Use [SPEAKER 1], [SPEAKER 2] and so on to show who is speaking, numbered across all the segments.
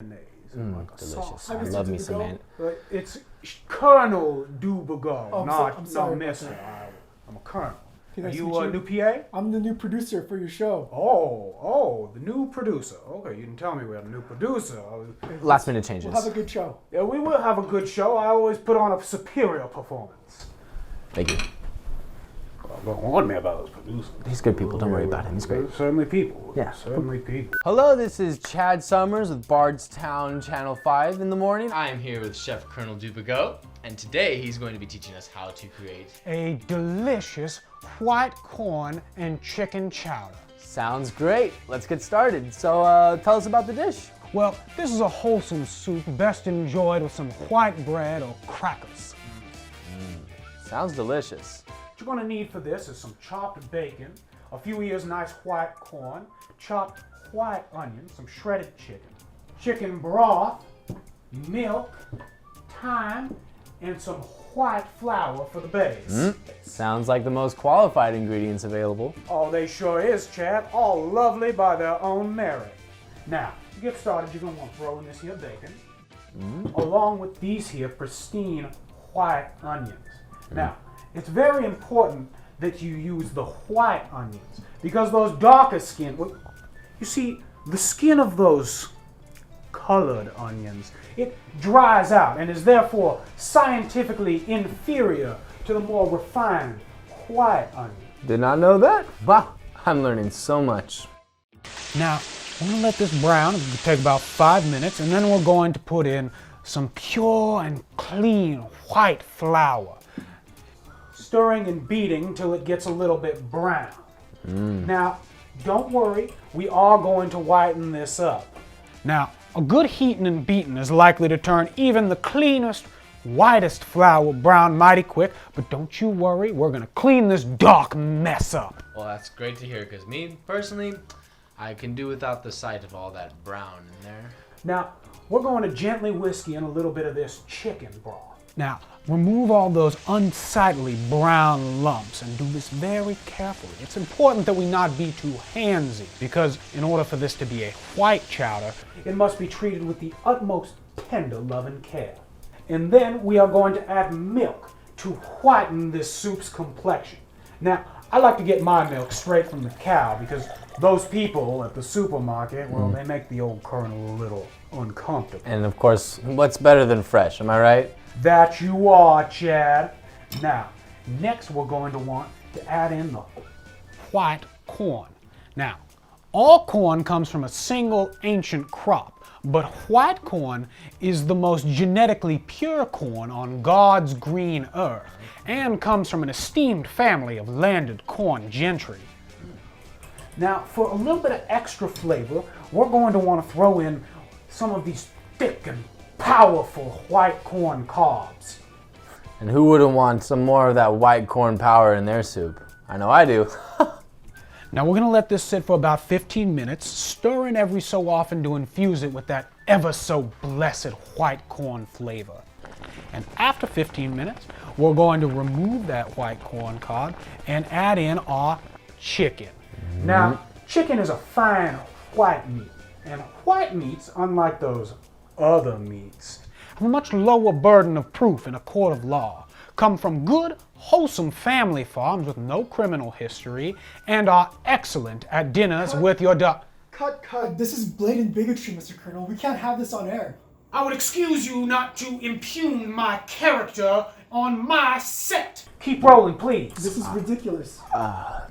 [SPEAKER 1] Like a
[SPEAKER 2] delicious.
[SPEAKER 1] sauce.
[SPEAKER 2] I love me some man.
[SPEAKER 1] It's Colonel du Bigot,
[SPEAKER 3] I'm sorry,
[SPEAKER 1] Mr. I'm a colonel.
[SPEAKER 3] Nice
[SPEAKER 1] Are
[SPEAKER 3] to
[SPEAKER 1] you
[SPEAKER 3] meet
[SPEAKER 1] a new PA?
[SPEAKER 3] I'm the new producer for your show.
[SPEAKER 1] Oh, the new producer. Okay, you didn't tell me we had a new producer.
[SPEAKER 2] Last minute changes.
[SPEAKER 3] We'll have a good show.
[SPEAKER 1] Yeah, we will have a good show. I always put on a superior performance.
[SPEAKER 2] Thank you.
[SPEAKER 1] Don't warn me about those producers.
[SPEAKER 2] He's good people. Don't worry about him. He's great.
[SPEAKER 1] They're certainly people.
[SPEAKER 2] Yeah.
[SPEAKER 1] Certainly people.
[SPEAKER 2] Hello, this is Chad Summers with Bardstown Channel 5 in the morning.
[SPEAKER 4] I am here with Chef Colonel du Bigot, and today he's going to be teaching us how to create
[SPEAKER 1] A delicious white corn and chicken chowder.
[SPEAKER 2] Sounds great. Let's get started. So tell us about the dish.
[SPEAKER 1] Well, this is a wholesome soup best enjoyed with some white bread or crackers.
[SPEAKER 2] Sounds delicious.
[SPEAKER 1] What you're going to need for this is some chopped bacon, a few ears nice white corn, chopped white onions, some shredded chicken broth, milk, thyme, and some white flour for the base.
[SPEAKER 2] Sounds like the most qualified ingredients available.
[SPEAKER 1] Oh, they sure is, Chad. All lovely by their own merit. Now, to get started, you're going to want to throw in this here bacon, along with these here pristine white onions. Now, it's very important that you use the white onions because those darker skin, well, you see, the skin of those colored onions, it dries out and is therefore scientifically inferior to the more refined white onion.
[SPEAKER 2] Did not know that? Wow, I'm learning so much.
[SPEAKER 1] Now, I'm going to let this brown. It'll take about 5 minutes, and then we're going to put in some pure and clean white flour, stirring and beating till it gets a little bit brown. Now, don't worry, we are going to whiten this up. Now, a good heating and beating is likely to turn even the cleanest, whitest flour brown mighty quick, but don't you worry, we're going to clean this dark mess up.
[SPEAKER 4] Well, that's great to hear, because me, personally, I can do without the sight of all that brown in there.
[SPEAKER 1] Now, we're going to gently whisk in a little bit of this chicken broth. Now, remove all those unsightly brown lumps and do this very carefully. It's important that we not be too handsy because in order for this to be a white chowder, it must be treated with the utmost tender love and care. And then we are going to add milk to whiten this soup's complexion. Now, I like to get my milk straight from the cow because those people at the supermarket, well, they make the old colonel a little uncomfortable.
[SPEAKER 2] And of course, what's better than fresh, am I right?
[SPEAKER 1] That you are, Chad. Now, next we're going to want to add in the white corn. Now, all corn comes from a single ancient crop, but white corn is the most genetically pure corn on God's green earth and comes from an esteemed family of landed corn gentry. Now, for a little bit of extra flavor, we're going to want to throw in some of these thick and powerful white corn cobs.
[SPEAKER 2] And who wouldn't want some more of that white corn power in their soup? I know I do.
[SPEAKER 1] Now we're going to let this sit for about 15 minutes, stirring every so often to infuse it with that ever so blessed white corn flavor. And after 15 minutes, we're going to remove that white corn cob and add in our chicken. Now, chicken is a fine white meat, and white meats, unlike those other meats, have a much lower burden of proof in a court of law, come from good, wholesome family farms with no criminal history, and are excellent at dinners with your
[SPEAKER 3] Cut. This is blatant bigotry, Mr. Colonel. We can't have this on air.
[SPEAKER 1] I would excuse you not to impugn my character on my set. Keep rolling, please.
[SPEAKER 3] This is ridiculous.
[SPEAKER 2] I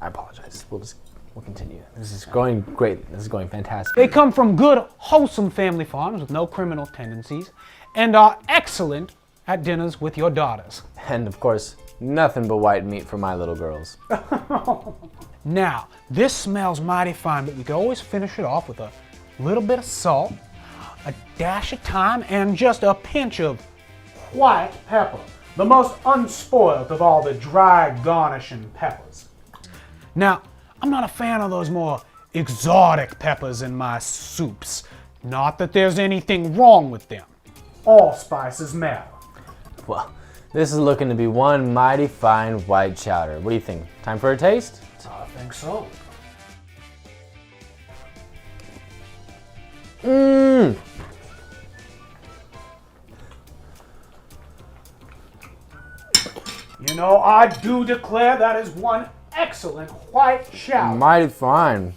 [SPEAKER 2] apologize. We'll continue. This is going great. This is going fantastic.
[SPEAKER 1] They come from good, wholesome family farms with no criminal tendencies and are excellent at dinners with your daughters.
[SPEAKER 2] And of course, nothing but white meat for my little girls.
[SPEAKER 1] Now, this smells mighty fine, but we can always finish it off with a little bit of salt, a dash of thyme, and just a pinch of white pepper, the most unspoiled of all the dry garnishing peppers. Now, I'm not a fan of those more exotic peppers in my soups. Not that there's anything wrong with them. All spices matter.
[SPEAKER 2] Well, this is looking to be one mighty fine white chowder. What do you think? Time for a taste?
[SPEAKER 1] I think so.
[SPEAKER 2] Mmm.
[SPEAKER 1] You know, I do declare that is one excellent white chowder.
[SPEAKER 2] Mighty fine.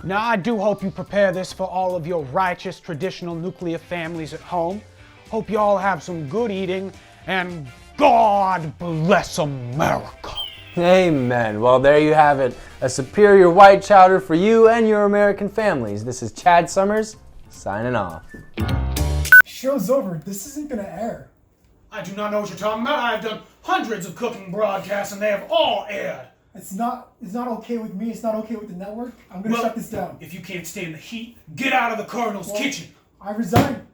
[SPEAKER 1] Now, I do hope you prepare this for all of your righteous traditional nuclear families at home. Hope you all have some good eating, and God bless America.
[SPEAKER 2] Amen. Well, there you have it. A superior white chowder for you and your American families. This is Chad Summers, signing off.
[SPEAKER 3] Show's over. This isn't gonna air.
[SPEAKER 1] I do not know what you're talking about. I have done hundreds of cooking broadcasts, and they have all aired.
[SPEAKER 3] It's not okay with me. It's not okay with the network. I'm gonna shut this down.
[SPEAKER 1] If you can't stand the heat, get out of the Colonel's kitchen.
[SPEAKER 3] I resign.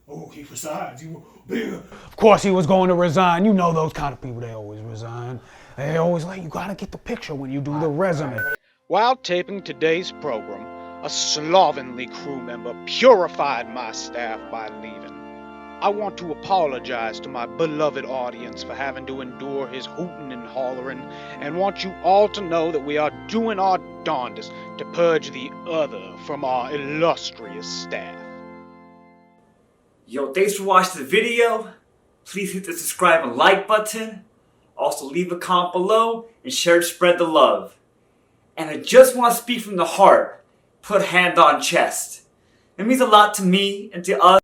[SPEAKER 1] Oh, he resigns. Of course he was going to resign. You know those kind of people, they always resign. They always like, you gotta get the picture when you do the resume. While taping today's program, a slovenly crew member purified my staff by leaving. I want to apologize to my beloved audience for having to endure his hooting and hollering, and want you all to know that we are doing our darndest to purge the other from our illustrious staff.
[SPEAKER 5] Yo, thanks for watching the video. Please hit the subscribe and like button. Also leave a comment below and share to spread the love. And I just want to speak from the heart. Put hand on chest. It means a lot to me and to us.